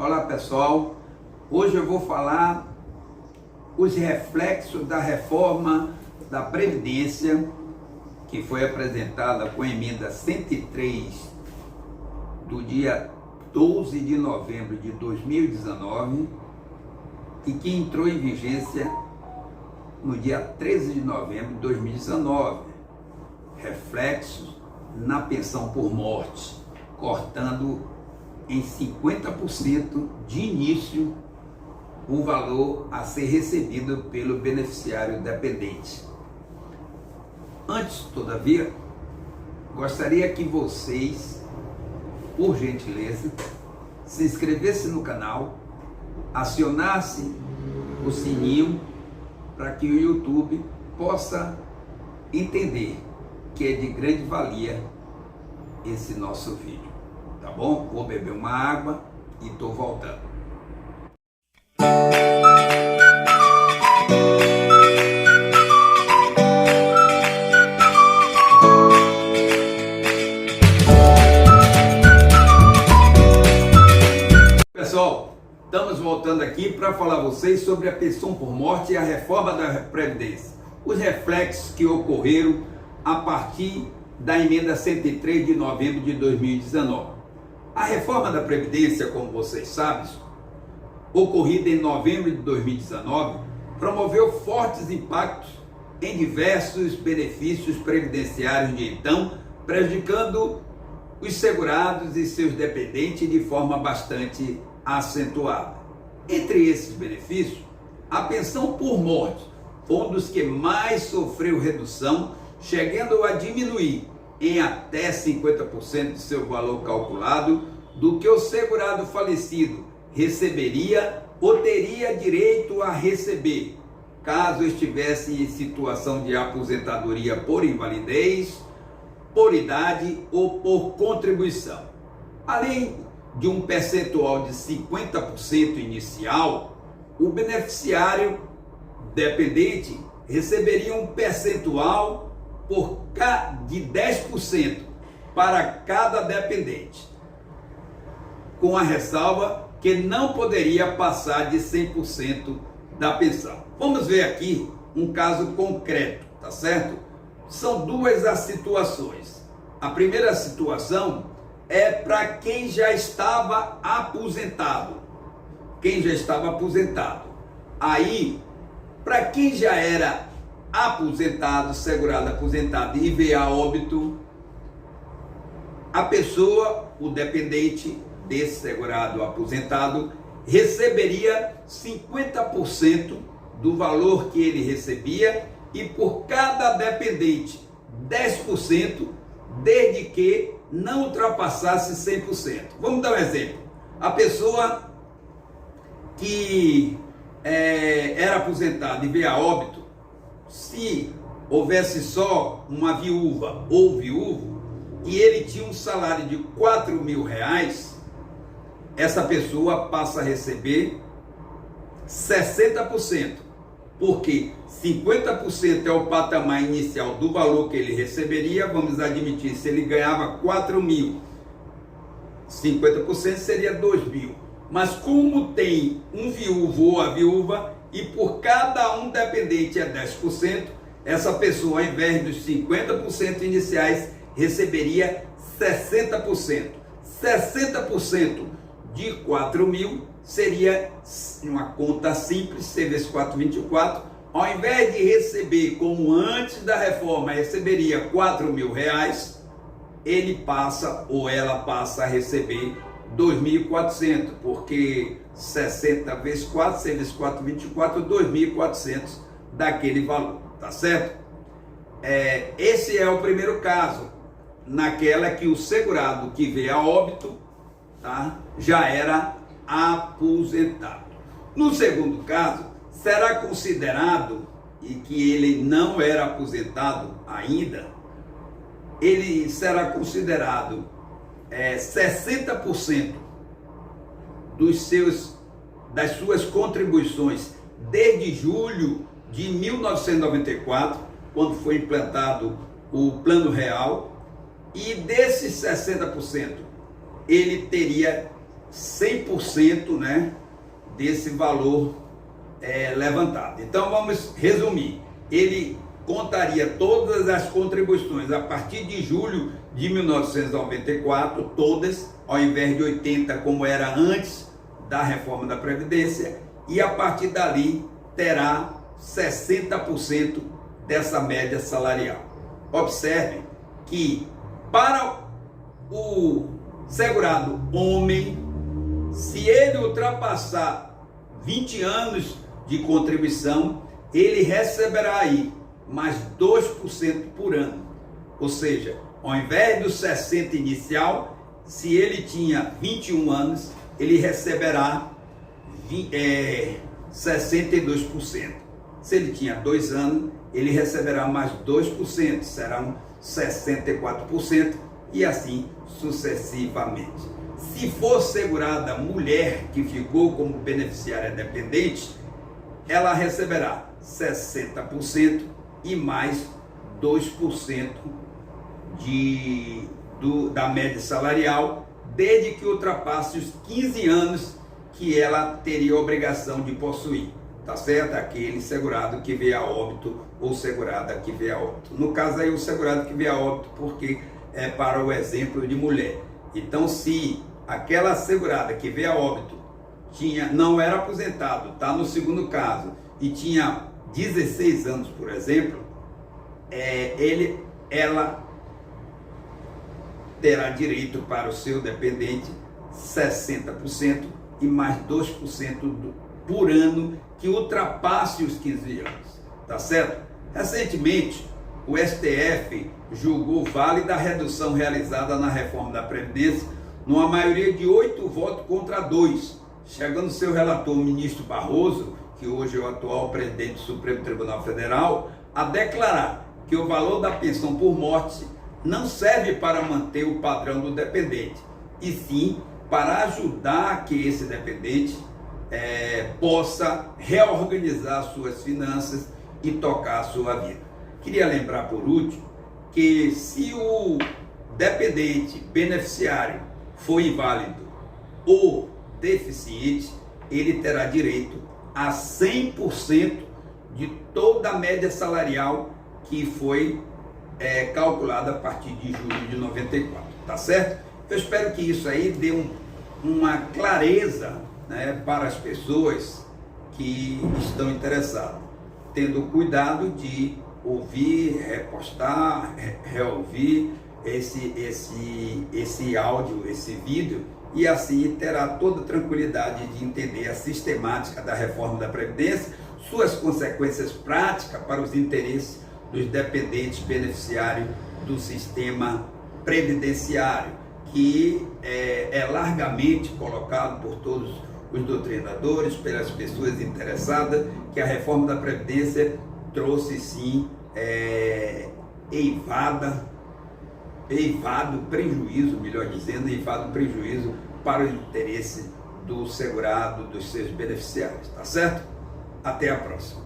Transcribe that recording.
Olá pessoal, hoje eu vou falar os reflexos da reforma da Previdência que foi apresentada com a emenda 103 do dia 12 de novembro de 2019 e que entrou em vigência no dia 13 de novembro de 2019. Reflexos na pensão por morte, cortando em 50% de início o valor a ser recebido pelo beneficiário dependente. Antes, todavia, gostaria que vocês, por gentileza, se inscrevessem no canal, acionassem o sininho para que o YouTube possa entender que é de grande valia esse nosso vídeo. Tá bom? Vou beber uma água e tô voltando. Pessoal, estamos voltando aqui para falar a vocês sobre a pensão por morte e a reforma da Previdência. Os reflexos que ocorreram a partir da emenda 103 de novembro de 2019. A reforma da Previdência, como vocês sabem, ocorrida em novembro de 2019, promoveu fortes impactos em diversos benefícios previdenciários de então, prejudicando os segurados e seus dependentes de forma bastante acentuada. Entre esses benefícios, a pensão por morte foi um dos que mais sofreu redução, chegando a diminuir em até 50% de seu valor calculado do que o segurado falecido receberia ou teria direito a receber, caso estivesse em situação de aposentadoria por invalidez, por idade ou por contribuição. Além de um percentual de 50% inicial, o beneficiário dependente receberia um percentual de 10% para cada dependente, com a ressalva que não poderia passar de 100% da pensão. Vamos ver aqui um caso concreto, tá certo? São duas as situações. A primeira situação é para quem já estava aposentado. Quem já estava aposentado. Aí, para quem já era aposentado, segurado aposentado e veio a óbito, a pessoa, o dependente desse segurado aposentado, receberia 50% do valor que ele recebia e por cada dependente 10%, desde que não ultrapassasse 100%. Vamos dar um exemplo. A pessoa que era aposentada e veio a óbito, se houvesse só uma viúva ou viúvo e ele tinha um salário de R$4.000, essa pessoa passa a receber 60%, porque 50% é o patamar inicial do valor que ele receberia. Vamos admitir, se ele ganhava 4.000, 50% seria 2.000. Mas como tem um viúvo ou a viúva, e por cada um dependente é 10%, essa pessoa, ao invés dos 50% iniciais, receberia 60%. 60% de 4.000 seria uma conta simples, C vezes 4, ao invés de receber, como antes da reforma, receberia R$4.000, ele passa ou ela passa a receber 2.400, porque 60 vezes 4, 6 vezes 4, 24, 2.400 daquele valor, tá certo? Esse é o primeiro caso, naquela que o segurado que veio a óbito, tá, já era aposentado. No segundo caso, será considerado, e que ele não era aposentado ainda, ele será considerado 60% das suas contribuições desde julho de 1994, quando foi implantado o Plano Real, e desses 60%, ele teria 100%, né, desse valor levantado. Então vamos resumir. Ele contaria todas as contribuições a partir de julho de 1994, todas, ao invés de 80 como era antes da reforma da Previdência, e a partir dali terá 60% dessa média salarial. Observe que para o segurado homem, se ele ultrapassar 20 anos de contribuição, ele receberá aí mais 2% por ano. Ou seja, ao invés dos 60 inicial, se ele tinha 21 anos, ele receberá 62%. Se ele tinha 2 anos, ele receberá mais 2%, serão 64%, e assim sucessivamente. Se for segurada mulher que ficou como beneficiária dependente, ela receberá 60% e mais 2% da média salarial, desde que ultrapasse os 15 anos que ela teria obrigação de possuir, tá certo? Aquele segurado que veio a óbito ou segurada que veio a óbito. No caso aí, o segurado que veio a óbito, porque é para o exemplo de mulher. Então, se aquela segurada que veio a óbito não era aposentado, tá no segundo caso, e tinha 16 anos, por exemplo, ela terá direito para o seu dependente 60% e mais 2% por ano que ultrapasse os 15 anos, tá certo? Recentemente, o STF julgou válida a redução realizada na reforma da Previdência numa maioria de 8 votos contra 2, chegando seu relator, o ministro Barroso, que hoje é o atual presidente do Supremo Tribunal Federal, a declarar que o valor da pensão por morte não serve para manter o padrão do dependente, e sim para ajudar que esse dependente possa reorganizar suas finanças e tocar a sua vida. Queria lembrar por último que se o dependente beneficiário for inválido ou deficiente, ele terá direito a 100% de toda a média salarial que foi calculada a partir de julho de 94, tá certo? Eu espero que isso aí dê uma clareza, né, para as pessoas que estão interessadas, tendo cuidado de ouvir, repostar, reouvir esse áudio, esse vídeo, e assim terá toda a tranquilidade de entender a sistemática da reforma da Previdência, suas consequências práticas para os interesses dos dependentes beneficiários do sistema previdenciário, que é largamente colocado por todos os doutrinadores, pelas pessoas interessadas, que a reforma da Previdência trouxe sim eivado prejuízo, melhor dizendo, eivado prejuízo para o interesse do segurado, dos seus beneficiários, tá certo? Até a próxima.